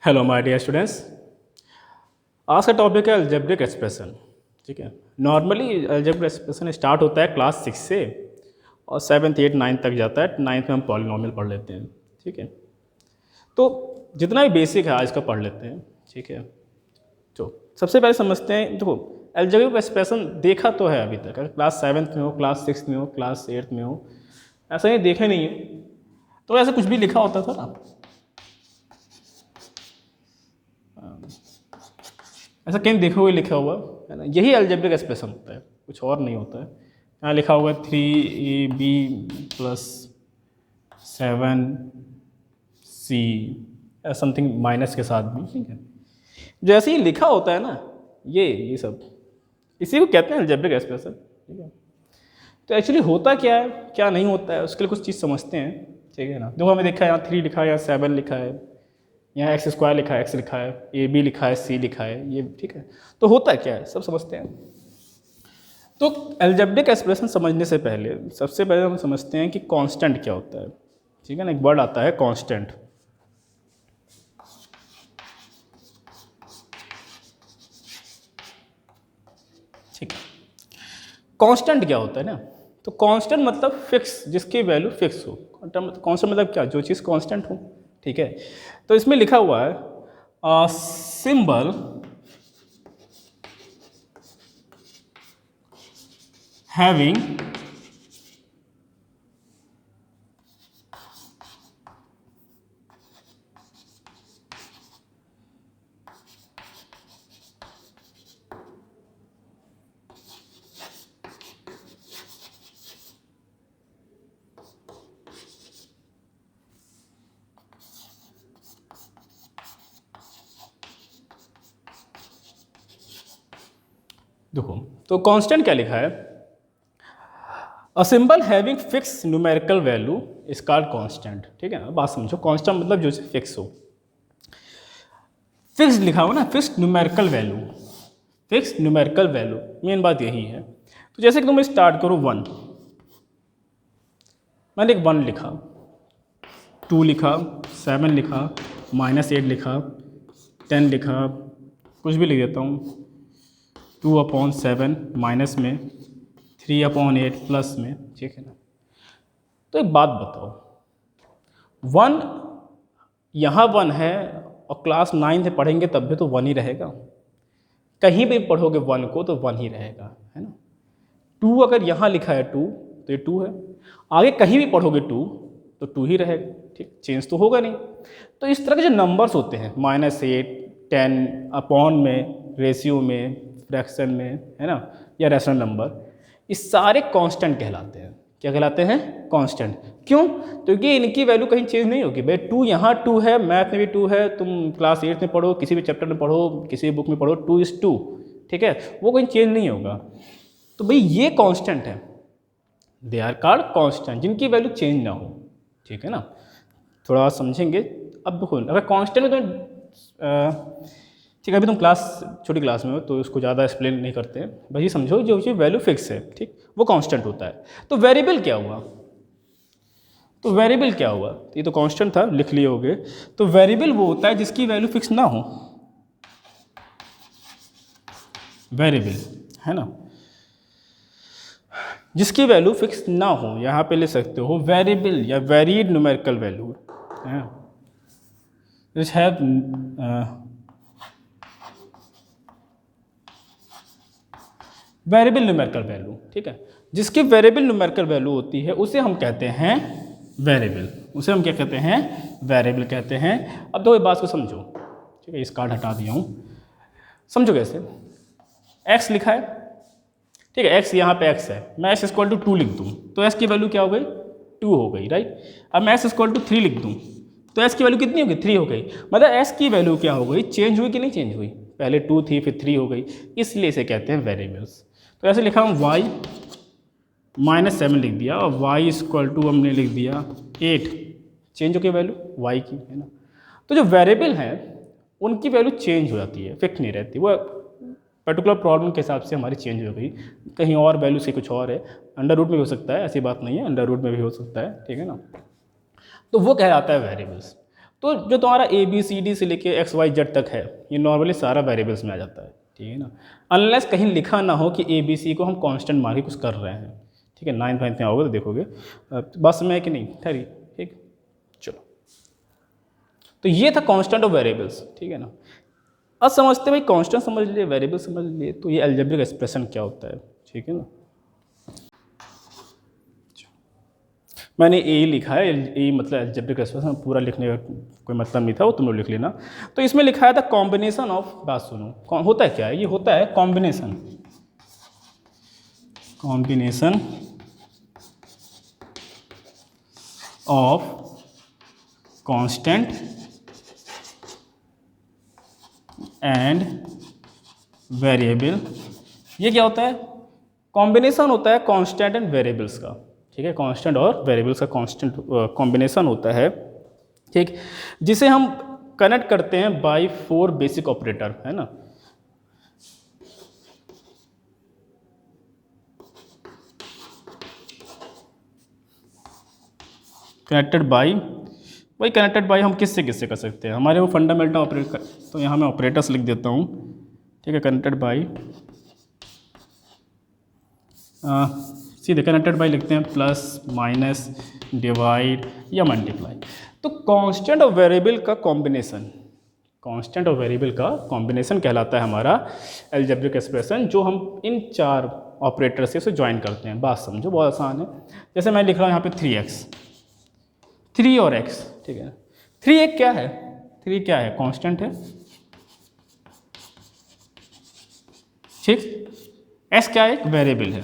Hello my dear students. आज का topic है अलजेब्रिक एक्सप्रेशन। ठीक है, नॉर्मली अलजेब्रिक एक्सप्रेशन स्टार्ट होता है क्लास 6 से और 7th 8th 9th तक जाता है। 9th में हम पॉलिनोमियल पढ़ लेते हैं। ठीक है, तो जितना भी बेसिक है आज का पढ़ लेते हैं। ठीक है, तो सबसे पहले समझते हैं। देखो, अलजेब्रिक एक्सप्रेशन देखा तो है अभी तक, अगर क्लास 7th में हो, क्लास 6 में हो, क्लास 8th में हो, ऐसा नहीं देखा नहीं है। तो ऐसा कुछ भी लिखा होता था ना, ऐसा कहीं देखो हुए लिखा हुआ है ना, यही अलजेब्रिक एक्सप्रेशन होता है, कुछ और नहीं होता है। यहाँ लिखा हुआ है 3ab plus 7c something minus के साथ भी। ठीक है, जो ऐसे ही लिखा होता है ना, ये सब इसी को कहते हैं अलजेब्रिक एक्सप्रेशन। ठीक है, तो एक्चुअली होता क्या है, क्या नहीं होता है, उसके लिए कुछ चीज़ समझते हैं। ठीक है ना, देखो हमें देखा है यहाँ 3 लिखा है, यहाँ 7 लिखा है, यहाँ एक्स स्क्वायर लिखा है, एक्स लिखा है, ए बी लिखा है, सी लिखा है, ये ठीक है। तो होता क्या है सब समझते हैं। तो अलजेब्रिक एक्सप्रेशन समझने से पहले सबसे पहले हम समझते हैं कि कांस्टेंट क्या होता है। ठीक है ना, एक वर्ड आता है कांस्टेंट। ठीक है, कांस्टेंट क्या होता है ना, तो कांस्टेंट मतलब फिक्स, जिसकी वैल्यू फिक्स हो। कांस्टेंट मतलब क्या, जो चीज़ कांस्टेंट हो। ठीक है, तो इसमें लिखा हुआ है सिंबल हैविंग देखो, तो कांस्टेंट क्या लिखा है, a symbol having fix numerical value is called constant. ठीक है, बात समझो, कांस्टेंट मतलब जो चीज़ फिक्स हो। फिक्स लिखा हो ना, fix numerical value, fix numerical value, main बात यही है। तो जैसे कि तुम स्टार्ट करो 1, मैंने एक 1 लिखा, 2 लिखा, 7 लिखा, -8 लिखा, 10 लिखा, कुछ भी लिख देता हूँ, 2/7 माइनस में, 3/8 प्लस में। ठीक है ना, तो एक बात बताओ, 1 यहाँ 1 है और क्लास 9 से पढ़ेंगे तब भी तो 1 ही रहेगा। कहीं भी पढ़ोगे 1 को तो 1 ही रहेगा, है ना। 2 अगर यहाँ लिखा है 2 तो ये 2 है, आगे कहीं भी पढ़ोगे 2 तो 2 ही रहेगा। ठीक, चेंज तो होगा नहीं। तो इस तरह के जो नंबर्स होते हैं, -8, 10, अपॉन में, रेशियो में, फ्रैक्शन में, है ना, या रैशनल नंबर, ये सारे कांस्टेंट कहलाते हैं। क्या कहलाते हैं, कांस्टेंट। क्यों, क्योंकि इनकी वैल्यू कहीं चेंज नहीं होगी। भाई 2 यहाँ 2 है, मैथ में भी 2 है, तुम क्लास 8 में पढ़ो, किसी भी चैप्टर में पढ़ो, किसी भी बुक में पढ़ो, 2 is 2। ठीक है, वो कहीं चेंज नहीं होगा। तो भाई ये कांस्टेंट है, दे आर कॉल्ड कांस्टेंट, जिनकी वैल्यू चेंज ना हो। ठीक है ना, थोड़ा और समझेंगे। अब देखो, अगर कांस्टेंट में तो ठीक है, अभी तुम क्लास छोटी क्लास में हो तो उसको ज़्यादा एक्सप्लेन नहीं करते हैं, बस ये समझो जो चीज़ वैल्यू फिक्स है, ठीक, वो कांस्टेंट होता है। तो वेरिएबल क्या हुआ, तो वेरिएबल क्या हुआ, ये तो कांस्टेंट था, लिख लिए होगे। तो वेरिएबल वो होता है जिसकी वैल्यू फिक्स ना हो, वेरिएबल, है ना, जिसकी वैल्यू फिक्स ना हो। यहाँ पे ले सकते हो वेरिएबल या वेरिड न्यूमेरिकल वैल्यू, है, which have variable numerical value. ठीक है, जिसकी वेरिएबल न्यूमेरिकल वैल्यू होती है उसे हम कहते हैं वेरिएबल, उसे हम क्या कहते हैं, वेरिएबल कहते हैं। अब दो बात को समझो। ठीक है, इस कार्ड हटा दिया हूँ, समझो कैसे। x लिखा है, ठीक है, x यहाँ पे x है, मैं x इक्वल टू 2 लिख दूँ तो s की वैल्यू क्या हो गई, 2 हो गई, राइट। अब मैं s इक्वल टू 3 लिख दूँ तो s की वैल्यू कितनी हो गई, 3 हो गई। मतलब s की वैल्यू क्या हो गई, चेंज हुई कि नहीं चेंज हुई, पहले 2 थी फिर 3 हो गई, इसलिए इसे कहते हैं वेरिएबल्स। तो ऐसे लिखा हूँ y -7 लिख दिया और y इक्वल टू हमने लिख दिया 8, चेंज हो गई वैल्यू y की, है ना। तो जो वेरिएबल हैं उनकी वैल्यू चेंज हो जाती है, फिक्स नहीं रहती, वो पर्टिकुलर प्रॉब्लम के हिसाब से हमारी चेंज हो गई, कहीं और वैल्यू से कुछ और है। अंडर रूट में भी हो सकता है, ऐसी बात नहीं है, अंडर रूट में भी हो सकता है, ठीक है ना। तो वो कहलाता है वेरिएबल्स। तो जो तुम्हारा ए बी सी डी से लेके एक्स वाई जेड तक है ये नॉर्मली सारा वेरिएबल्स में आ जाता है, ठीक है ना, अनलेस कहीं लिखा ना हो कि ए बी सी को हम कांस्टेंट मान के कुछ कर रहे हैं, ठीक है। 9th 9th में आओगे तो देखोगे बात समझ है कि नहीं, ठहरी, ठीक। चलो, तो ये था कांस्टेंट और वेरिएबल्स, ठीक है ना। अब समझते भाई कांस्टेंट समझ लिए, वेरिएबल समझ लिए, तो ये अलजेब्रिक एक्सप्रेशन क्या होता है, ठीक है ना। मैंने ए लिखा है, ए मतलब अलजेब्रिक एक्सप्रेशन, पूरा लिखने का कोई मतलब नहीं था, वो तुम लोग लिख लेना। तो इसमें लिखा है था कॉम्बिनेशन ऑफ, बात सुनो, होता है क्या है, ये होता है combination of constant and variable. ये क्या होता है, कॉम्बिनेशन होता है कांस्टेंट एंड वेरिएबल्स का, ठीक है। कांस्टेंट और वेरिएबल्स का कांस्टेंट कॉम्बिनेशन होता है, ठीक, जिसे हम कनेक्ट करते हैं बाय 4 बेसिक ऑपरेटर, है ना। कनेक्टेड बाय, वही कनेक्टेड बाय हम किससे किससे कर सकते हैं, हमारे वो फंडामेंटल ऑपरेटर, तो यहाँ मैं ऑपरेटर्स लिख देता हूँ, ठीक है। कनेक्टेड बाय, सीधे कनेक्टेड बाय लिखते हैं, प्लस माइनस डिवाइड या मल्टीप्लाई। तो कांस्टेंट और वेरिएबल का कॉम्बिनेशन, कांस्टेंट और वेरिएबल का कॉम्बिनेशन कहलाता है हमारा अलजेब्रिक एक्सप्रेशन, जो हम इन 4 ऑपरेटर से उसे ज्वाइन करते हैं। बात समझो, बहुत आसान है। जैसे मैं लिख रहा हूँ यहाँ पे 3x, 3 और x, ठीक है। 3 क्या है, 3 क्या है, कांस्टेंट है, ठीक। x क्या है, एक वेरिएबल है,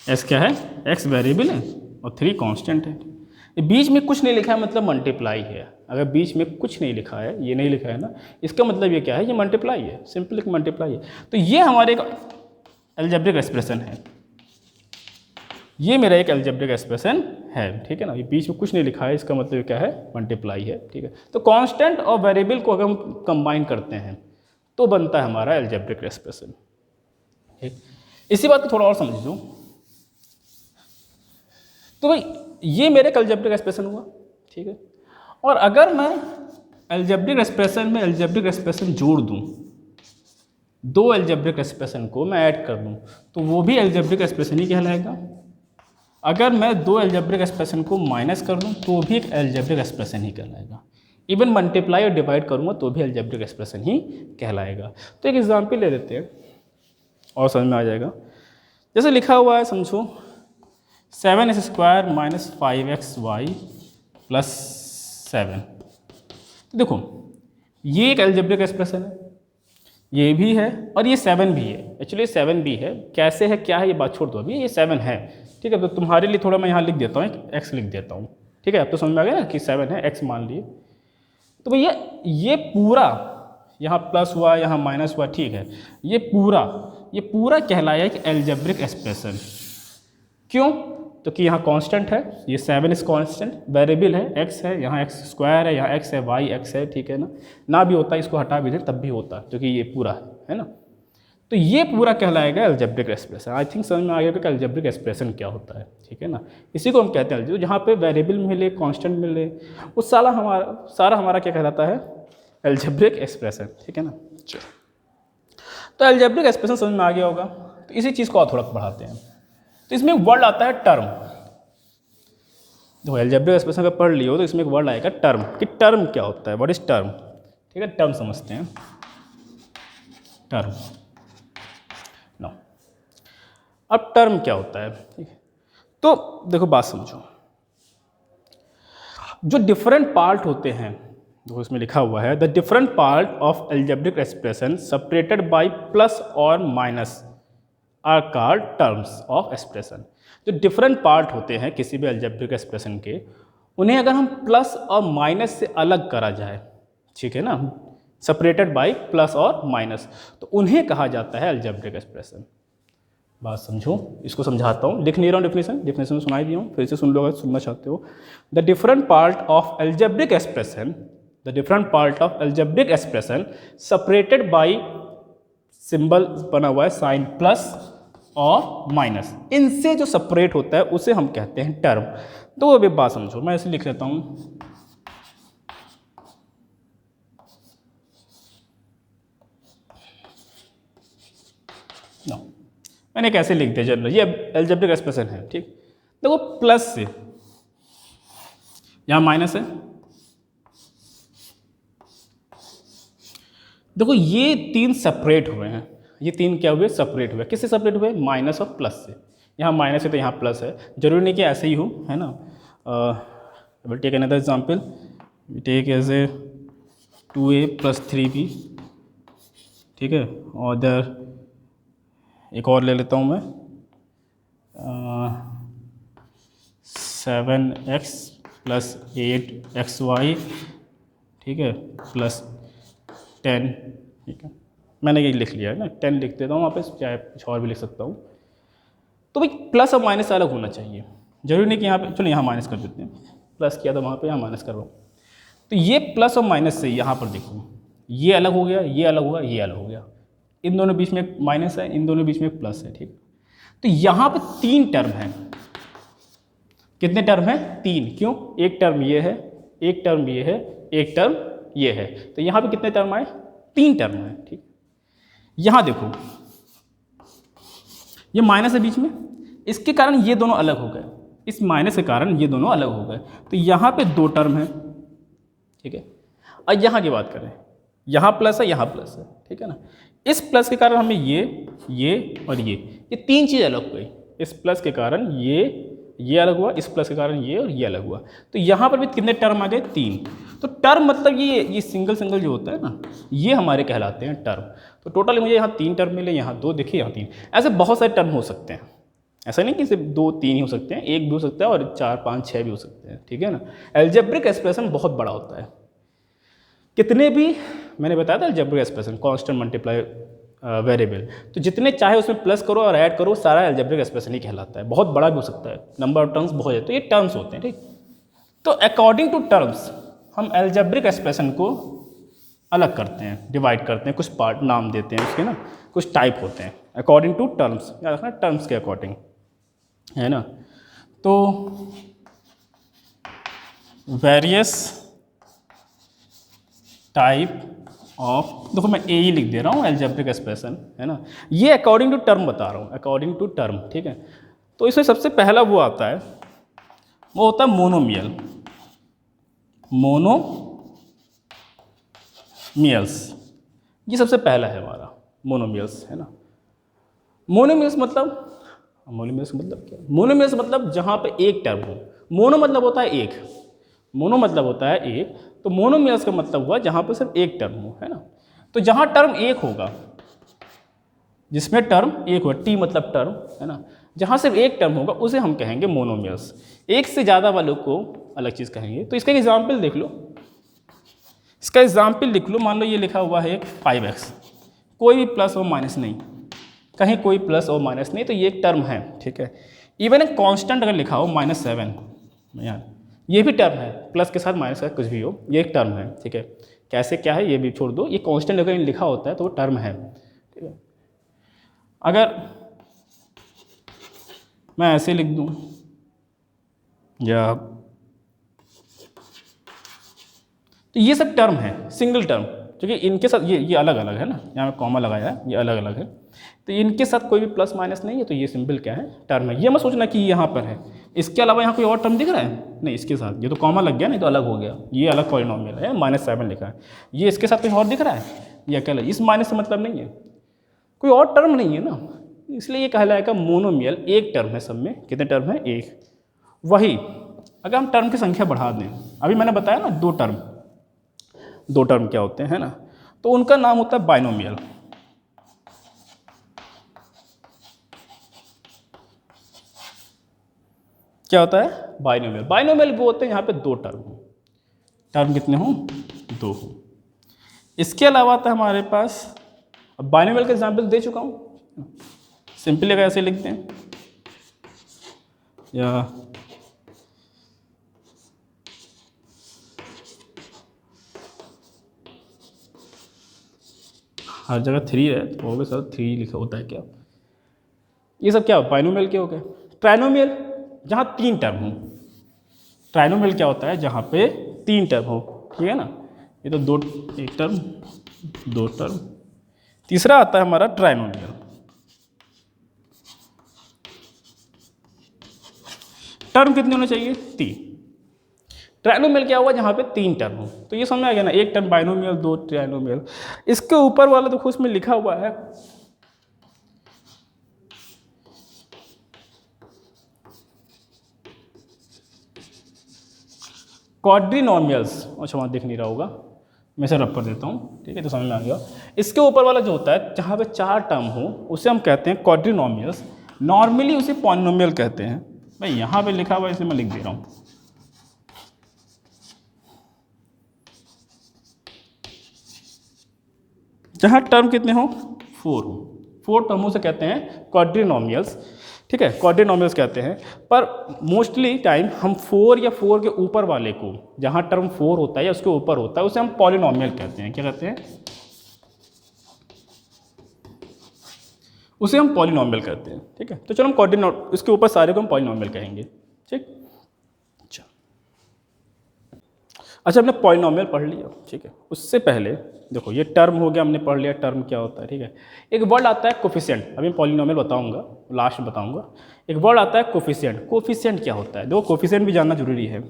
x क्या है, x वेरिएबल है और 3 कांस्टेंट है। बीच में कुछ नहीं लिखा है मतलब मल्टीप्लाई है। अगर बीच में कुछ नहीं लिखा है, ये नहीं लिखा है ना, इसका मतलब ये क्या है, ये मल्टीप्लाई है, सिंपल एक मल्टीप्लाई है। तो ये हमारे एक अलजेब्रिक एक्सप्रेशन है, ये मेरा एक अलजेब्रिक एक्सप्रेशन है, ठीक है ना। ये बीच में कुछ नहीं लिखा है, इसका मतलब क्या है, मल्टीप्लाई है, ठीक है। तो कांस्टेंट और वेरिएबल को अगर हम कंबाइन करते हैं तो बनता है हमारा अलजेब्रिक एक्सप्रेशन, ठीक। इसी बात को थोड़ा और समझ लो, तो भाई ये मेरे अलजेब्रिक एक्सप्रेशन हुआ, ठीक है। और अगर मैं अलजेब्रिक एक्सप्रेशन में अलजेब्रिक एक्सप्रेशन जोड़ दूं, 2 अलजेब्रिक एक्सप्रेशन को मैं ऐड कर दूं, तो वो भी अलजेब्रिक एक्सप्रेशन ही कहलाएगा। अगर मैं 2 अलजेब्रिक एक्सप्रेशन को माइनस कर दूं तो भी एक अलजेब्रिक एक्सप्रेशन ही कहलाएगा। इवन मल्टीप्लाई और डिवाइड करूंगा तो भी अलजेब्रिक एक्सप्रेशन ही कहलाएगा। तो एक एग्जाम्पल ले लेते हैं और समझ में आ जाएगा। जैसे लिखा हुआ है, समझो 7x² माइनस 5xy प्लस 7। तो देखो ये एक अलजेब्रिक एक्सप्रेशन है, ये भी है और ये 7 भी है। एक्चुअली 7 भी है, कैसे है क्या है ये बात छोड़ दो, अभी ये 7 है, ठीक है। तो तुम्हारे लिए थोड़ा मैं यहाँ लिख देता हूँ, एक x लिख देता हूँ, ठीक है। अब तो समझ में आ गया ना कि 7 है, x मान लिए। तो भैया ये पूरा यहाँ प्लस हुआ, यहाँ माइनस हुआ, ठीक है। ये पूरा कहलाया एक अलजेब्रिक एक्सप्रेशन। क्यों? क्योंकि यहाँ कांस्टेंट है, ये 7 इज कांस्टेंट, वेरिएबल है, x है, यहाँ x² है, यहाँ x है, y x है, ठीक है ना भी होता है, इसको हटा भी दे तब भी होता है, क्योंकि ये पूरा है ना। तो ये पूरा कहलाएगा अलजेब्रिक एक्सप्रेशन। आई थिंक समझ में आ गया कि अलजेब्रिक एक्सप्रेशन क्या होता है, ठीक है ना। इसी को हम कहते हैं जो जहाँ पे वेरिएबल मिले, कांस्टेंट मिले, वो सारा हमारा क्या कहलाता है, अलजेब्रिक एक्सप्रेशन, ठीक है ना। चलो, तो अलजेब्रिक एक्सप्रेशन समझ में आ गया होगा। तो इसी चीज़ को और थोड़ा बढ़ाते हैं। तो इसमें एक वर्ड आता है टर्म। देखो अलजेब्रिक एक्सप्रेशन अगर पढ़ लियो तो इसमें एक वर्ड आएगा टर्म, कि टर्म क्या होता है, व्हाट इज टर्म, ठीक है। टर्म समझते हैं, टर्म नो। अब टर्म क्या होता है, ठीक है। तो देखो बात समझो, जो डिफरेंट पार्ट होते हैं, देखो इसमें लिखा हुआ है the different part of algebraic expression separated by plus और minus are called terms of expression. जो डिफरेंट पार्ट होते हैं किसी भी अलजेब्रिक एक्सप्रेशन के, उन्हें अगर हम प्लस और माइनस से अलग करा जाए, ठीक है ना, सेपरेटेड बाय प्लस और माइनस, तो उन्हें कहा जाता है अलजेब्रिक एक्सप्रेशन। बात समझो, इसको समझाता हूँ, लिख नहीं रहा हूँ डेफिनेशन सुनाई दिया हूँ, फिर से सुन लो अगर सुनना चाहते हो। The different part of algebraic expression, the different part of algebraic expression separated bye symbol बना हुआ है साइन प्लस और माइनस, इनसे जो सेपरेट होता है उसे हम कहते हैं टर्म। तो अभी बात समझो, मैं ऐसे लिख लेता हूँ नो, मैंने कैसे लिख दिया जनरल, ये एल्जेब्रिक एक्सप्रेशन है, ठीक। देखो प्लस से यहाँ माइनस है, देखो ये तीन सेपरेट हुए हैं, ये तीन क्या हुए, सेपरेट हुए। किससे सेपरेट हुए, माइनस और प्लस से। यहाँ माइनस है तो यहाँ प्लस है, जरूरी नहीं कि ऐसे ही हो, है ना। Will take another example, take as a 2a + 3b, ठीक है। और इधर एक और ले लेता हूँ मैं, 7x + 8xy, ठीक है, +10, ठीक है। मैंने ये लिख लिया है ना, 10 लिख देता हूँ वहाँ पे, चाहे कुछ और भी लिख सकता हूँ। तो भाई प्लस और माइनस अलग होना चाहिए, जरूरी नहीं कि यहाँ पे, चलो यहाँ माइनस कर देते हैं, प्लस किया था वहाँ पे, यहाँ माइनस कर रहा हूँ। तो ये प्लस और माइनस से यहाँ पर देखो, ये अलग हो गया, ये अलग होगा, ये अलग हो गया, इन दोनों बीच में एक माइनस है, इन दोनों बीच में एक प्लस है, ठीक। तो यहाँ पे 3 टर्म हैं। कितने टर्म हैं, 3। क्यों, एक टर्म ये है, एक टर्म ये है, एक टर्म ये है, तो यहाँ पे कितने टर्म आए, 3 टर्म है, ठीक। यहाँ देखो ये माइनस है बीच में, इसके कारण ये दोनों अलग हो गए, इस माइनस के कारण ये दोनों अलग हो गए, तो यहाँ पे 2 टर्म है, ठीक है। अब यहाँ की बात करें, यहाँ प्लस है, यहाँ प्लस है, ठीक है ना। इस प्लस के कारण हमें ये और ये 3 चीज़ अलग हो गई। इस प्लस के कारण ये अलग हुआ, इस प्लस के कारण ये और ये अलग हुआ, तो यहाँ पर भी कितने टर्म आ गए, 3। तो टर्म मतलब ये सिंगल जो होता है ना, ये हमारे कहलाते हैं टर्म। तो टोटल मुझे यहाँ 3 टर्म मिले, यहाँ 2 देखिए, यहाँ 3। ऐसे बहुत सारे टर्म हो सकते हैं, ऐसा नहीं कि सिर्फ 2-3 ही हो सकते हैं, 1 भी हो सकता है और 4, 5, 6 भी हो सकते हैं, ठीक है ना। एल्जेब्रिक एक्सप्रेशन बहुत बड़ा होता है, कितने भी, मैंने बताया था algebraic expression, constant multiply variable, तो जितने चाहे उसमें प्लस करो और ऐड करो, सारा एल्जेब्रिक एक्सप्रेशन ही कहलाता है। बहुत बड़ा भी हो सकता है, नंबर ऑफ टर्म्स बहुत है, तो ये टर्म्स होते हैं, ठीक। तो अकॉर्डिंग टू टर्म्स हम एल्जेब्रिक एक्सप्रेशन को अलग करते हैं, डिवाइड करते हैं, कुछ पार्ट नाम देते हैं उसके ना, कुछ टाइप होते हैं अकॉर्डिंग टू टर्म्स, याद रखना टर्म्स के अकॉर्डिंग, है ना। तो वेरियस टाइप ऑफ, देखो मैं ए ही लिख दे रहा हूँ, एल्जेब्रिक एक्सप्रेशन, है ना। ये अकॉर्डिंग टू टर्म बता रहा हूँ, अकॉर्डिंग टू टर्म, ठीक है। तो इसमें सबसे पहला वो आता है, वो होता है मोनोमियल, मोनोमियल्स, ये सबसे पहला है हमारा मोनोमियल्स, है ना। मोनोमियल्स मतलब क्या, मोनोमियल्स मतलब जहाँ पे एक टर्म हो। मोनो मतलब होता है एक, मोनो मतलब होता है एक, तो मोनोमियल्स का मतलब हुआ जहाँ पर सिर्फ एक टर्म हो, है ना। तो जहाँ टर्म एक होगा, जिसमें टर्म एक हो, टी मतलब टर्म, है ना, जहाँ सिर्फ एक टर्म होगा उसे हम कहेंगे मोनोमियल्स। एक से ज़्यादा वालों को अलग चीज़ कहेंगे। तो इसका एग्जाम्पल देख लो, इसका एग्जाम्पल लिख लो। मान लो ये लिखा हुआ है एक 5x, कोई भी प्लस और माइनस नहीं, कहीं कोई प्लस और माइनस नहीं, तो ये एक टर्म है, ठीक है। इवन एक कांस्टेंट अगर लिखा हो -7, यार ये भी टर्म है, प्लस के साथ माइनस का कुछ भी हो, ये एक टर्म है, ठीक है। कैसे क्या है ये भी छोड़ दो, ये कांस्टेंट अगर लिखा होता है तो वो टर्म है, ठीक है। अगर मैं ऐसे लिख दूं, या तो ये सब टर्म है, सिंगल टर्म, क्योंकि इनके साथ ये अलग अलग है ना, यहाँ मैं कॉमा लगाया है, ये अलग अलग है, तो इनके साथ कोई भी प्लस माइनस नहीं है, तो ये सिंपल क्या है, टर्म है। ये मत सोचना कि यहाँ पर है, इसके अलावा यहाँ कोई और टर्म दिख रहा है, नहीं, इसके साथ ये तो कॉमा लग गया, नहीं तो अलग हो गया, ये अलग पॉलिनोमियल है, -7 लिखा है, ये इसके साथ कोई और दिख रहा है, ये अकेला, इस माइनस से मतलब नहीं है, कोई और टर्म नहीं है ना, इसलिए ये कहलाएगा मोनोमियल। एक टर्म है सब में, कितने टर्म है, एक। वही अगर हम टर्म की संख्या बढ़ा दें, अभी मैंने बताया ना दो टर्म क्या होते हैं, है ना, तो उनका नाम होता है बाइनोमियल। क्या होता है, बाइनोमियल। बाइनोमियल वो होते हैं यहाँ पे दो टर्म हो, टर्म कितने हों, दो हो। इसके अलावा आता है हमारे पास, अब बाइनोमियल का एग्जाम्पल दे चुका हूँ, सिंपली अगर ऐसे लिखते हैं, या हर जगह 3 है तो होगा सर 3 लिखा होता है क्या, ये सब क्या बाइनोमियल के हो गए। ट्राइनोमियल जहाँ 3 टर्म हो, ट्राइनोमियल क्या होता है? जहाँ पे 3 टर्म हो, ठीक है ना। ये तो दो, एक टर्म, 2 टर्म। तीसरा आता है हमारा ट्राइनोमियल। टर्म कितने होने चाहिए? 3। ट्राइनोमियल क्या हुआ? जहाँ पे 3 टर्म हो। तो ये समझ आ गया ना, एक टर्म बाइनोमियल, 2 ट्राइनोमियल। इसके ऊपर वाला देखो, उसमें लिखा हुआ है क्वाड्रिनोमियल्स। अच्छा, वहाँ दिख नहीं रहा होगा, मैं इसे रब कर देता हूँ, ठीक है, तो समझ में आ गया। इसके ऊपर वाला जो होता है, जहाँ पे 4 टर्म हो, उसे हम कहते हैं क्वाड्रिनोमियल्स। नॉर्मली उसे पॉलिनोमियल कहते हैं। भाई यहाँ पे लिखा हुआ है, इसलिए मैं लिख दे रहा हूँ। जहाँ टर्म कितने हो? 4 हो। 4 टर्मों से कहते हैं क्वाड्रिनोमियल्स, ठीक है, क्वाड्रिनोमियल्स कहते हैं। पर मोस्टली टाइम हम 4 या 4 के ऊपर वाले को, जहाँ टर्म 4 होता है या उसके ऊपर होता है, उसे हम पॉलिनोमियल कहते हैं। क्या कहते हैं? उसे हम पॉलिनोमियल कहते हैं, ठीक है। तो चलो हम इसके ऊपर सारे को हम पॉलिनोमियल कहेंगे, ठीक। अच्छा, हमने पॉलिनोमियल पढ़ लिया, ठीक है। उससे पहले देखो, ये टर्म हो गया, हमने पढ़ लिया टर्म क्या होता है, ठीक है। एक वर्ड आता है कोफिशिएंट, अभी पॉलिनोमियल बताऊंगा, लास्ट में बताऊंगा। एक वर्ड आता है कोफिशिएंट। कोफिशिएंट क्या होता है? देखो, कोफिशिएंट भी जानना जरूरी है।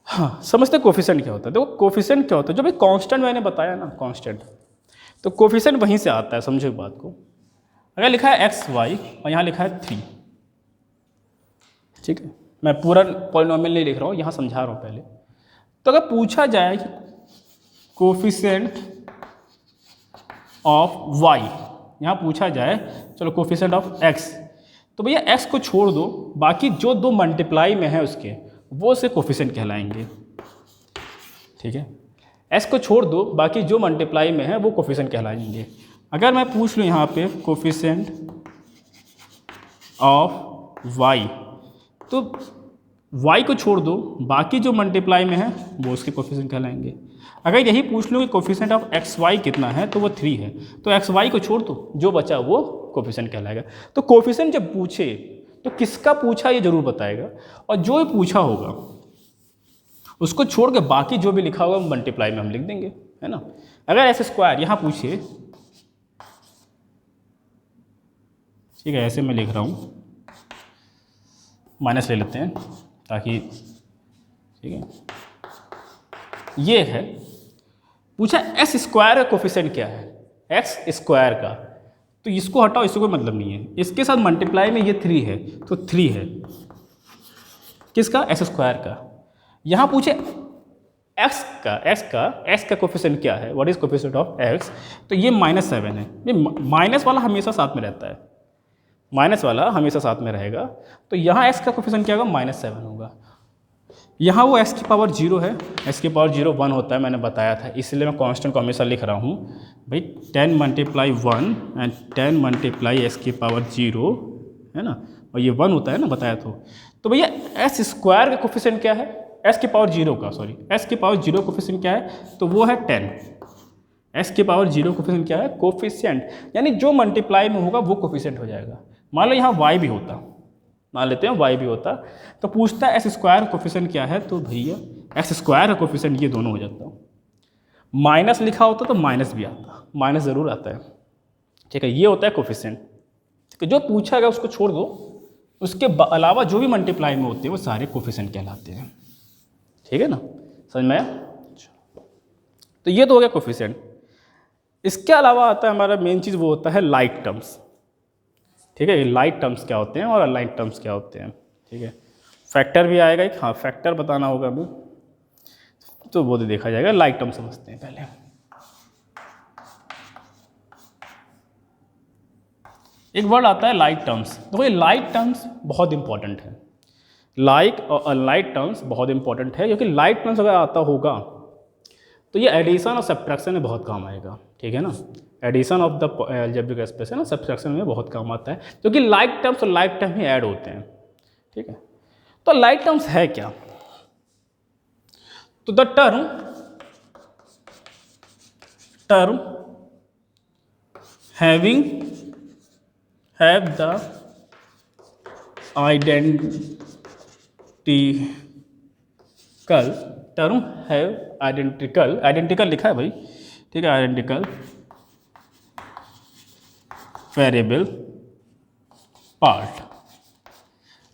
हाँ, समझते कोफिशिएंट क्या होता है। देखो, कोफिशिएंट क्या होता है? जो भी कांस्टेंट मैंने बताया ना, कांस्टेंट, तो कोफिशिएंट वहीं से आता है। समझो बात को। अगर लिखा है एक्स वाई और यहाँ लिखा है 3, ठीक है, मैं पूरा पॉलिनोमियल नहीं लिख रहा हूँ, यहाँ समझा रहा हूँ पहले। तो अगर पूछा जाए कि कोफिशिएंट ऑफ वाई, यहाँ पूछा जाए चलो कोफिशिएंट ऑफ एक्स, तो भैया एक्स को छोड़ दो, बाकी जो 2 मल्टीप्लाई में है उसके, वो से कोफिशिएंट कहलाएंगे, ठीक है। एक्स को छोड़ दो, बाकी जो मल्टीप्लाई में है वो कोफिशिएंट कहलाएंगे। अगर मैं पूछ लूँ यहाँ पे कोफिशिएंट ऑफ वाई, तो y को छोड़ दो, बाकी जो मल्टीप्लाई में है वो उसके कोफिशिएंट कहलाएंगे। अगर यही पूछ लो कि कोफिशिएंट ऑफ एक्स वाई कितना है, तो वो 3 है, तो एक्स वाई को छोड़ दो, जो बचा वो कोफिशिएंट कहलाएगा। तो कोफिशिएंट जब पूछे तो किसका पूछा ये जरूर बताएगा, और जो भी पूछा होगा उसको छोड़ के बाकी जो भी लिखा होगा मल्टीप्लाई में हम लिख देंगे, है ना। अगर ऐसे स्क्वायर यहाँ पूछे, ठीक है, ऐसे मैं लिख रहा हूँ, माइनस ले लेते हैं ताकि, ठीक है, ये है पूछा एस स्क्वायर का कोफिशिएंट क्या है, एक्स स्क्वायर का, तो इसको हटाओ, इससे कोई मतलब नहीं है। इसके साथ मल्टीप्लाई में ये 3 है, तो 3 है किसका? एस स्क्वायर का। यहाँ पूछे एक्स का कोफिशिएंट क्या है, what is coefficient of x, तो ये -7 है। ये माइनस वाला हमेशा साथ में रहता है, माइनस वाला हमेशा साथ में रहेगा। तो यहाँ x का कोफिशिएंट क्या होगा? -7 होगा। यहाँ वो x की पावर 0 है, x की पावर 0 1 होता है, मैंने बताया था, इसलिए मैं कांस्टेंट को हमेशा लिख रहा हूँ भाई। 10 मल्टीप्लाई 1 एंड 10 मल्टीप्लाई x की पावर 0, है ना, और ये 1 होता है ना, बताया तो भैया एस स्क्वायर का कोफिशिएंट क्या है? s की पावर 0 का, सॉरी, s की पावर 0 कोफिशिएंट क्या है? तो वो है 10। s की पावर 0 कोफिशिएंट क्या है? कोफिशिएंट, यानी जो मल्टीप्लाई में होगा वो कोफिशिएंट हो जाएगा। मान लो यहाँ y भी होता, मान लेते हैं y भी होता, तो पूछता है एस स्क्वायर कोफिशिएंट क्या है, तो भैया एस स्क्वायर का कोफिशिएंट ये दोनों हो जाता। माइनस लिखा होता तो माइनस भी आता, माइनस ज़रूर आता है, ठीक है, ये होता है कोफिशिएंट। ठीक है, जो पूछा गया उसको छोड़ दो, उसके अलावा जो भी मल्टीप्लाई में होते हैं वो सारे कोफिशिएंट कहलाते हैं, ठीक है ना, समझ में आया। तो ये तो हो गया कोफिशिएंट। इसके अलावा आता है हमारा मेन चीज़, वो होता है लाइक टर्म्स, ठीक है। लाइक टर्म्स क्या होते हैं और अलाइक टर्म्स क्या होते हैं, ठीक है। फैक्टर भी आएगा एक, हाँ फैक्टर बताना होगा अभी, तो वो तो देखा जाएगा। लाइक टर्म समझते हैं पहले। एक वर्ड आता है लाइक टर्म्स। देखो ये लाइक टर्म्स बहुत इंपॉर्टेंट है, लाइक और अनलाइक टर्म्स बहुत इंपॉर्टेंट है, क्योंकि लाइक टर्म्स अगर आता होगा तो ये एडिशन और सब्ट्रैक्शन में बहुत काम आएगा, ठीक है ना। Addition of the algebraic space है ना, सब्ट्रैक्शन में बहुत काम आता है, क्योंकि लाइक टर्म्स और लाइक टर्म ही ऐड होते हैं, ठीक है। तो लाइक टर्म्स है क्या? तो the term have the identical term, have identical लिखा है भाई, ठीक है, आइडेंटिकल वेरिएबल पार्ट,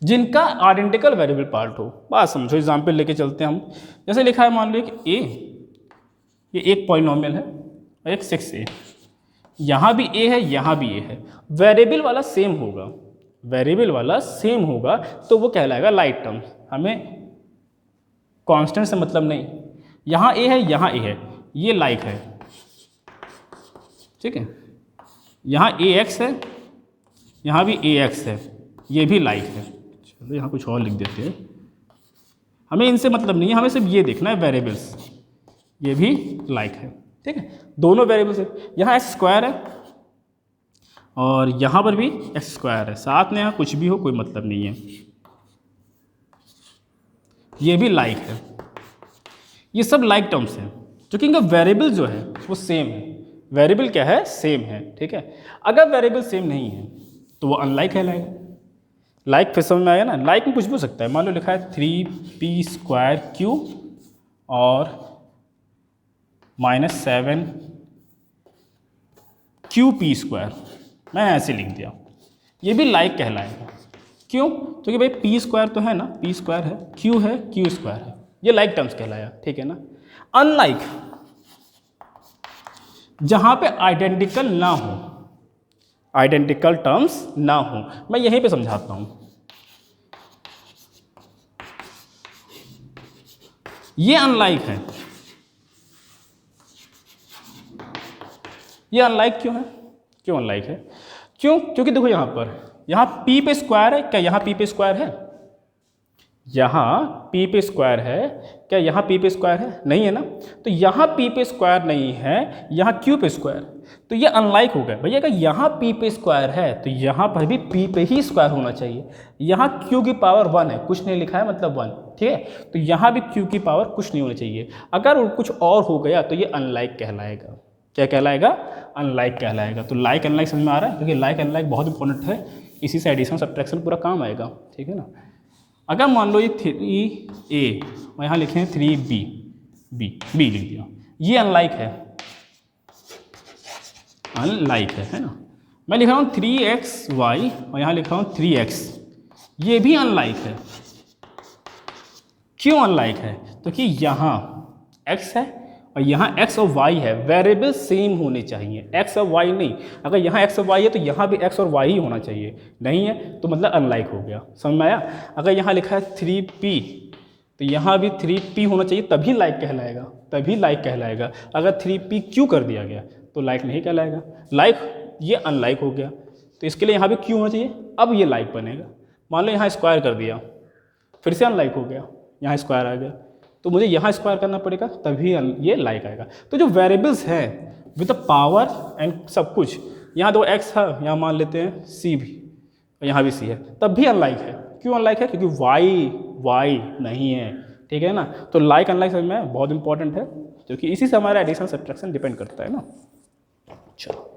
जिनका आइडेंटिकल वेरिएबल पार्ट हो। बात समझो, एग्जाम्पल लेके चलते हैं हम। जैसे लिखा है, मान लो कि ए, ये एक पॉलिनोमियल है और एक 6a, यहाँ भी a है, यहाँ भी a है, वेरिएबल वाला सेम होगा, वेरिएबल वाला सेम होगा तो वो कहलाएगा लाइक टर्म। हमें कांस्टेंट से मतलब नहीं, यहाँ a है, यहाँ a है, ये लाइक है, ठीक है, यहाँ ax है, यहाँ भी ax है, ये भी लाइक है। चलो यहाँ कुछ और लिख देते हैं, हमें इनसे मतलब नहीं है, हमें सिर्फ ये देखना है वेरिएबल्स, ये भी लाइक है, ठीक है, दोनों वेरिएबल्स है। यहाँ एक्स स्क्वायर है और यहाँ पर भी एक्स स्क्वायर है, साथ में यहाँ कुछ भी हो कोई मतलब नहीं है, ये भी लाइक है। ये सब लाइक टर्म्स हैं, क्योंकि इनका वेरिएबल जो है वो सेम है। वेरिएबल क्या है? सेम है, ठीक है। अगर वेरिएबल सेम नहीं है तो वो अनलाइक कहलाएगा। लाइक फिर समझ में आया ना? लाइक में कुछ भी हो सकता है, मान लो लिखा है 3p² q और -7qp², मैं ऐसे लिख दिया, ये भी लाइक कहलाएगा। क्यों? क्योंकि भाई p² तो है ना, p² है, q है, q² है, ये लाइक टर्म्स कहलाया, ठीक है ना। अनलाइक जहां पे आइडेंटिकल ना हो, आइडेंटिकल टर्म्स ना हो, मैं यहीं पे समझाता हूं। ये अनलाइक है, ये अनलाइक क्यों है? क्यों अनलाइक है? क्यों? क्योंकि देखो यहाँ पर, यहाँ p पे स्क्वायर है, क्या यहाँ p पे स्क्वायर है? यहाँ p पे स्क्वायर है, क्या यहाँ p पे स्क्वायर है? नहीं है ना। तो यहाँ p पे स्क्वायर नहीं है, यहाँ q पे स्क्वायर, तो ये अनलाइक हो गया। भैया अगर यहाँ p पे स्क्वायर है तो यहाँ पर भी p पे ही स्क्वायर होना चाहिए। यहाँ q की पावर 1 है, कुछ नहीं लिखा है मतलब 1, ठीक है, तो यहाँ भी q की पावर कुछ नहीं होनी चाहिए। अगर कुछ और हो गया तो ये अनलाइक कहलाएगा। क्या कहलाएगा? अनलाइक कहलाएगा। तो लाइक अनलाइक समझ में आ रहा है? क्योंकि लाइक अनलाइक बहुत इंपॉर्टेंट है, इसी से एडिशन सब्ट्रैक्शन पूरा काम आएगा, ठीक है ना। अगर मान लो ये 3a और यहाँ लिखे हैं 3b, b लिख दिया, ये अनलाइक है, अनलाइक है ना। मैं लिख रहा हूँ 3xy और यहाँ लिख रहा हूँ 3x, ये भी अनलाइक है। क्यों अनलाइक है? क्योंकि यहाँ x है और यहाँ x और y है, वेरिएबल सेम होने चाहिए, x और y नहीं। अगर यहाँ x और y है तो यहाँ भी x और y ही होना चाहिए, नहीं है तो मतलब अनलाइक हो गया। समझ में आया? अगर यहाँ लिखा है 3p तो यहाँ भी 3p होना चाहिए, तभी लाइक कहलाएगा, तभी लाइक कहलाएगा। अगर 3pq कर दिया गया तो लाइक नहीं कहलाएगा, लाइक ये अनलाइक हो गया। तो इसके लिए यहाँ भी q होना चाहिए, अब ये लाइक बनेगा। मान लो यहाँ स्क्वायर कर दिया, फिर से अनलाइक हो गया, यहाँ स्क्वायर आ गया, तो मुझे यहाँ स्क्वायर करना पड़ेगा, तभी ये लाइक आएगा। तो जो वेरिएबल्स हैं विद द पावर एंड सब कुछ, यहाँ दो x है, यहाँ मान लेते हैं c भी, और यहाँ भी c है, तब भी अनलाइक है। क्यों अनलाइक है? क्योंकि y नहीं है, ठीक है ना। तो लाइक अनलाइक समझ में बहुत इंपॉर्टेंट है, क्योंकि इसी से हमारा एडिशन सब्ट्रैक्शन डिपेंड करता है ना। चलो,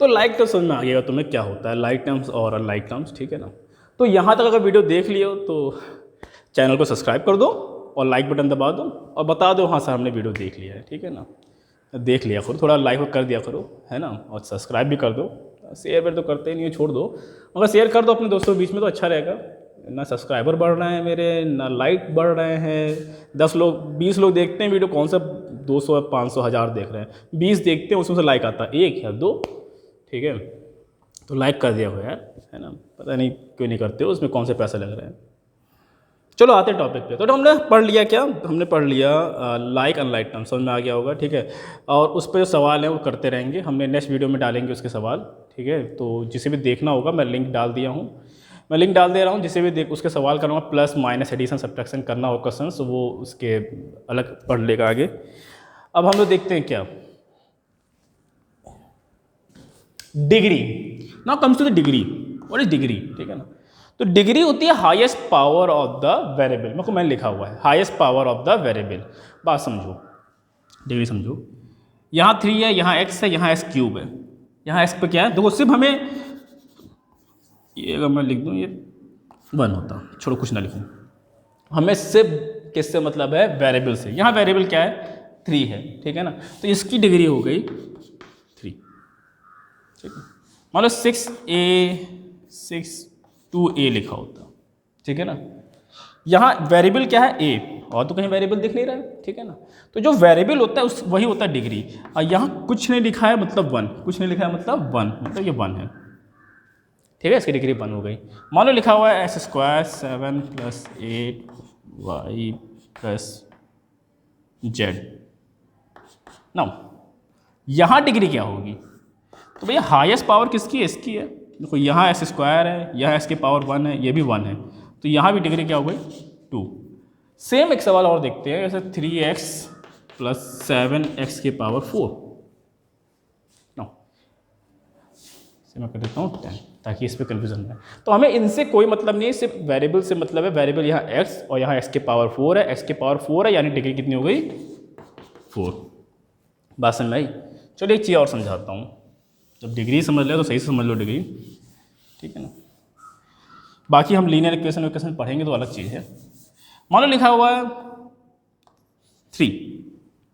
तो लाइक टर्म्स समझ में आ गया तुम्हें क्या होता है, लाइक टर्म्स और अनलाइक टर्म्स, ठीक है ना। तो यहाँ तक अगर वीडियो देख लियो तो चैनल को सब्सक्राइब कर दो और लाइक बटन दबा दो और बता दो हाँ सर हमने वीडियो देख लिया है, ठीक है ना। देख लिया करो, थोड़ा लाइक कर दिया करो, है ना, और सब्सक्राइब भी कर दो। शेयर वेयर तो करते ही नहीं हो, छोड़ दो, मगर शेयर कर दो अपने दोस्तों के बीच में तो अच्छा रहेगा। ना सब्सक्राइबर बढ़ रहे हैं मेरे, ना लाइक बढ़ रहे हैं। 10 लोग 20 लोग देखते हैं वीडियो, कौन सा 200 500 1000 देख रहे हैं, 20 देखते हैं उसमें से लाइक आता है 1 या 2, ठीक है। तो लाइक कर दिया हो यार, है ना, पता नहीं क्यों नहीं करते हो, उसमें कौन से पैसे लग रहे हैं। चलो आते हैं टॉपिक पे। तो हमने पढ़ लिया क्या? हमने पढ़ लिया लाइक अनलाइक टर्म, समझ में आ गया होगा, ठीक है। और उस पर जो सवाल हैं वो करते रहेंगे, हमने नेक्स्ट वीडियो में डालेंगे उसके सवाल, ठीक है। तो जिसे भी देखना होगा मैं लिंक डाल दिया हूँ, मैं लिंक डाल दे रहा हूँ, जिसे भी देख उसके सवाल करूँगा, प्लस माइनस एडिशन सब्ट्रैक्शन करना हो क्वेश्चन, तो वो उसके अलग पढ़ लेगा आगे। अब हम लोग देखते हैं क्या, degree. Now comes to the degree. What is degree? ठीक है ना। तो डिग्री होती है highest power of the variable, मेरे को मैंने लिखा हुआ है highest power of the variable. बात समझो, डिग्री समझो। यहाँ 3 है, यहाँ x है, यहाँ x³ है, यहाँ एक्स पे क्या है, देखो सिर्फ हमें ये अगर मैं लिख दूँ ये 1 होता, छोड़ो कुछ ना लिखूँ, हमें सिर्फ किससे मतलब है, वेरिएबल से। यहाँ वेरिएबल क्या है, 3 है, ठीक है ना, तो इसकी डिग्री हो गई 3, ठीक है। मान लो 2a लिखा होता, ठीक है ना, यहाँ वेरिएबल क्या है, a, और तो कहीं वेरिएबल दिख नहीं रहा है, ठीक है ना, तो जो वेरिएबल होता है उस वही होता है डिग्री। और यहाँ कुछ नहीं लिखा है मतलब 1, कुछ नहीं लिखा है मतलब 1, मतलब ये 1 है, ठीक है, इसकी डिग्री 1 हो गई। मान लो लिखा हुआ है x² 7 + 8y + z, ना यहाँ डिग्री क्या होगी, तो भैया हाईएस्ट पावर किसकी है, इसकी है। देखो यहाँ x² है, यहाँ x की पावर 1 है, ये भी 1 है, तो यहाँ भी डिग्री क्या हो गई 2। सेम एक सवाल और देखते हैं, जैसे 3x + 7x की पावर 4, नो से मैं कर देता हूँ 10 ताकि इस पर कन्फ्यूजन है। तो हमें इनसे कोई मतलब नहीं है, सिर्फ वेरिएबल से मतलब है। वेरिएबल यहाँ x और यहाँ x की पावर 4 है, x की पावर 4 है, यानी डिग्री कितनी हो गई 4। बात समझ में आई। चलिए एक चीज़ और समझाता हूँ, जब डिग्री समझ ले तो सही से समझ लो डिग्री, ठीक है ना। बाकी हम लीनियर इक्वेशन पढ़ेंगे तो अलग चीज़ है। मान लो लिखा हुआ है 3,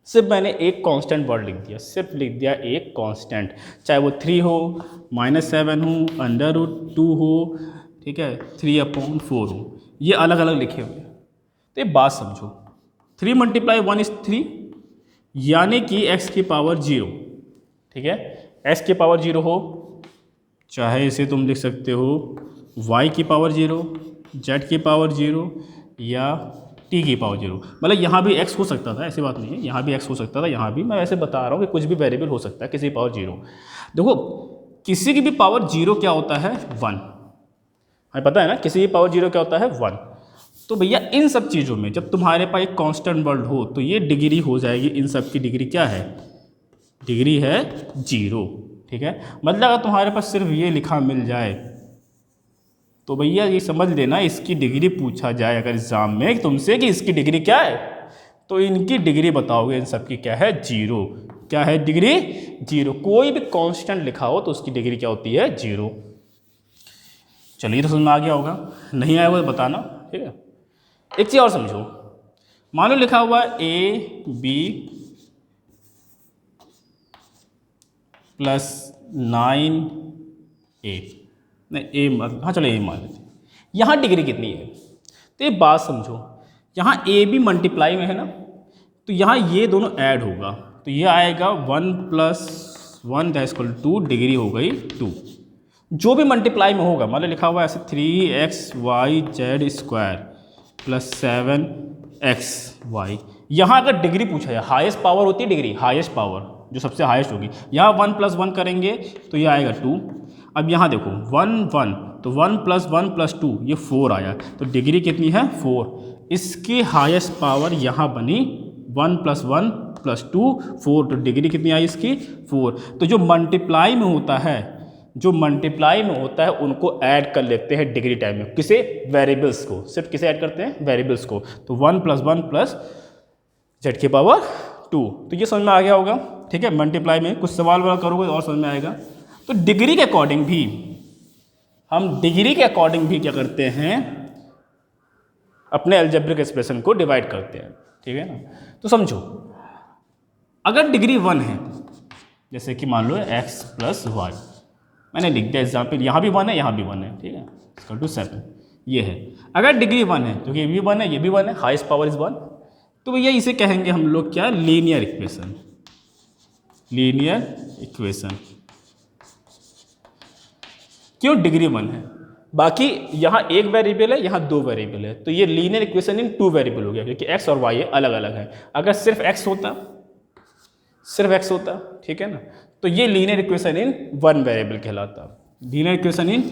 सिर्फ मैंने एक कांस्टेंट वर्ड लिख दिया, सिर्फ लिख दिया एक कांस्टेंट, चाहे वो 3 हो, -7 हो, √2 हो, ठीक है, 3/4 हो, ये अलग अलग लिखे हुए हैं। तो ये बात समझो, 3 × 1 = 3, यानी कि x की पावर 0, ठीक है, x की पावर 0 हो, चाहे इसे तुम लिख सकते हो y की पावर 0, z की पावर 0 या t की पावर 0, मतलब यहाँ भी x हो सकता था, ऐसी बात नहीं है, यहाँ भी x हो सकता था, यहाँ भी, मैं वैसे बता रहा हूँ कि कुछ भी वेरिएबल हो सकता है, किसी की पावर 0। देखो किसी की भी पावर 0 क्या होता है 1, हमें पता है ना, किसी की पावर 0 क्या होता है 1। तो भैया इन सब चीज़ों में जब तुम्हारे पास एक कांस्टेंट वर्ड हो तो ये डिग्री हो जाएगी, इन सब की डिग्री क्या है, डिग्री है 0, ठीक है। मतलब अगर तुम्हारे पास सिर्फ ये लिखा मिल जाए तो भैया ये समझ लेना इसकी डिग्री पूछा जाए अगर एग्जाम में तुमसे कि इसकी डिग्री क्या है, तो इनकी डिग्री बताओगे, इन सब की क्या है 0, क्या है डिग्री 0। कोई भी कांस्टेंट लिखा हो तो उसकी डिग्री क्या होती है 0। चलिए तो समझ में आ गया होगा, नहीं आया वो बताना, ठीक है। एक चीज़ और समझो, मान लो लिखा हुआ है AB + 9A, नहीं ए मान, हाँ चलो ए मान लेते हैं। यहाँ डिग्री कितनी है, तो ये बात समझो, यहाँ ए भी मल्टीप्लाई में है ना, तो यहाँ ये दोनों ऐड होगा, तो ये आएगा 1 + 1 = 2, डिग्री हो गई 2। जो भी मल्टीप्लाई में होगा, मतलब लिखा हुआ है ऐसे 3xyz² + 7xy, यहाँ अगर डिग्री पूछा जाए, हाईएस्ट पावर होती है डिग्री, हाईएस्ट पावर जो सबसे हाईएस्ट होगी, यहाँ 1 + 1 करेंगे तो ये आएगा 2। अब यहाँ देखो 1 1, तो 1 + 1 + 2 ये 4 आया, तो डिग्री कितनी है 4। इसकी हाईएस्ट पावर यहाँ बनी 1 + 1 + 2 4, तो डिग्री कितनी आई इसकी 4। तो जो मल्टीप्लाई में होता है, जो मल्टीप्लाई में होता है उनको ऐड कर लेते हैं डिग्री टाइम में, किसे, वेरिएबल्स को, सिर्फ किसे ऐड करते हैं, वेरिएबल्स को। तो 1 + 1 + z² 2, तो ये समझ में आ गया होगा, ठीक है। मल्टीप्लाई में कुछ सवाल वाला करोगे और समझ में आएगा। तो डिग्री के अकॉर्डिंग भी हम क्या करते हैं, अपने अलजेब्रिक एक्सप्रेशन को डिवाइड करते हैं, ठीक है ना। तो समझो अगर डिग्री 1 है, जैसे कि मान लो x + y, मैंने लिख दिया एग्जाम्पल, यहाँ भी 1 है, यहाँ भी 1 है, ठीक है, = 7, ये है। अगर डिग्री 1 है, क्योंकि ये भी 1 है, ये भी 1 है, हाईएस्ट पावर इज 1, तो भैया इसे कहेंगे हम लोग क्या, लीनियर इक्वेशन, लीनियर इक्वेशन। क्यों, डिग्री 1 है, बाकी यहाँ एक वेरिएबल है, यहाँ 2 वेरिएबल है, तो ये लीनियर इक्वेशन इन 2 वेरिएबल हो गया, क्योंकि x और y अलग अलग है। अगर सिर्फ x होता, ठीक है ना, तो ये लीनियर इक्वेशन इन 1 वेरिएबल कहलाता, लीनियर इक्वेशन इन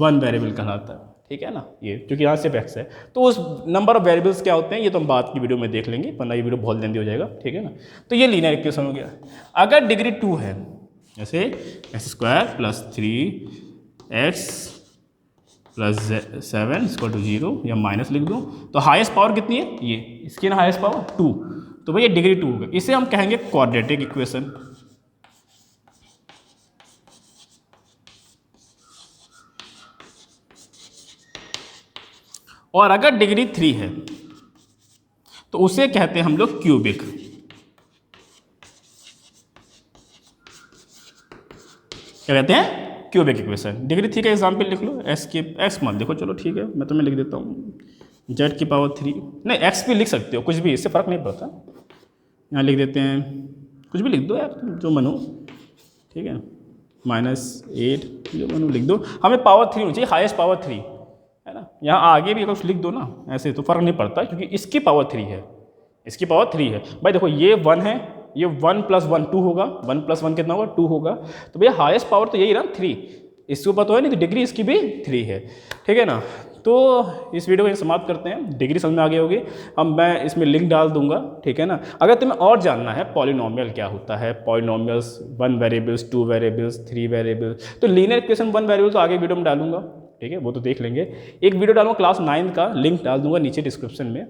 1 वेरिएबल कहलाता, ठीक है ना। ये क्योंकि यहाँ सिर्फ x है, तो उस नंबर ऑफ वेरिएबल्स क्या होते हैं ये तो हम बाद की वीडियो में देख लेंगे, वरना ये वीडियो बहुत लेंदी हो जाएगा, ठीक है ना। तो ये लीनियर इक्वेशन हो गया। अगर डिग्री 2 है, जैसे x² + 3x + 7 = 0, या माइनस लिख दूँ, तो हाईएस्ट पावर कितनी है, ये इसकी ना हाईएस्ट पावर 2, तो भैया डिग्री 2 होगा। इसे हम कहेंगे क्वाड्रेटिक इक्वेशन, और अगर डिग्री 3 है तो उसे कहते हैं हम लोग क्यूबिक। क्या कहते हैं? Cubic equation. डिग्री 3 का एग्जाम्पल लिख लो, एक्स मत देखो, चलो ठीक है, मैं तुम्हें लिख देता हूँ जेड की पावर 3, नहीं एक्स भी लिख सकते हो, कुछ भी, इससे फ़र्क नहीं पड़ता। यहाँ लिख देते हैं, कुछ भी लिख दो यार, जो मन हो, ठीक है, -8 जो मन हो लिख दो, हमें पावर 3 होनी चाहिए, हाईएस्ट पावर 3 है ना। यहाँ आगे भी कुछ लिख दो ना, ऐसे तो फ़र्क नहीं पड़ता, क्योंकि इसकी पावर 3 है, इसकी पावर 3 है। भाई देखो ये 1 है, ये 1 + 1 2 होगा, 1 + 1 कितना होगा? 2 होगा। तो भैया हाईएस्ट पावर तो यही ना 3, इसके ऊपर तो है नहीं, तो डिग्री इसकी भी 3 है, ठीक है ना। तो इस वीडियो को समाप्त करते हैं, डिग्री समझ में आ गई होगी। अब मैं इसमें लिंक डाल दूंगा, ठीक है ना। अगर तुम्हें और जानना है पॉलिनोमियल क्या होता है, पॉलिनोमियल्स 1 वेरिएबल्स, 2 वेरिएबल्स, 3 वेरिएबल्स, तो लीनियर इक्वेशन 1 वेरिएबल तो आगे वीडियो में डालूंगा, ठीक है, वो तो देख लेंगे। एक वीडियो डालूंगा क्लास 9 का, लिंक डाल दूंगा नीचे डिस्क्रिप्शन में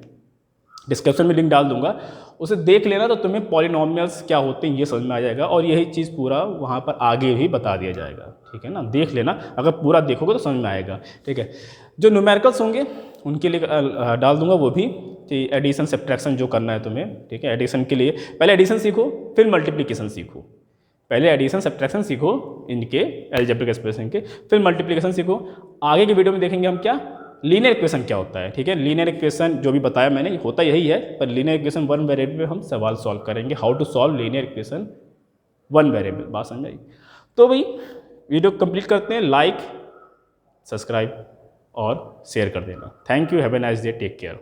लिंक डाल दूंगा, उसे देख लेना, तो तुम्हें पॉलिनोमियल्स क्या होते हैं ये समझ में आ जाएगा, और यही चीज़ पूरा वहाँ पर आगे भी बता दिया जाएगा, ठीक है ना। देख लेना, अगर पूरा देखोगे तो समझ में आएगा, ठीक है। जो न्यूमेरिकल्स होंगे उनके लिए डाल दूंगा वो भी, एडिशन सब्ट्रैक्शन जो करना है तुम्हें, ठीक है। एडिशन के लिए पहले एडिशन सीखो, फिर मल्टीप्लिकेशन सीखो। पहले एडिशन सब्ट्रैक्शन सीखो इनके अलजेब्रिक एक्सप्रेशन के, फिर मल्टीप्लिकेशन सीखो। आगे के वीडियो में देखेंगे हम क्या, लीनियर इक्वेशन क्या होता है, ठीक है। लीनियर इक्वेशन जो भी बताया मैंने होता यही है, पर लीनियर इक्वेशन 1 वेरिएबल पे हम सवाल सॉल्व करेंगे, how to solve linear equation 1 variable. बात समझ आई? तो भाई वीडियो कंप्लीट करते हैं, लाइक, सब्सक्राइब और शेयर कर देना। Thank you, have a nice day, take care.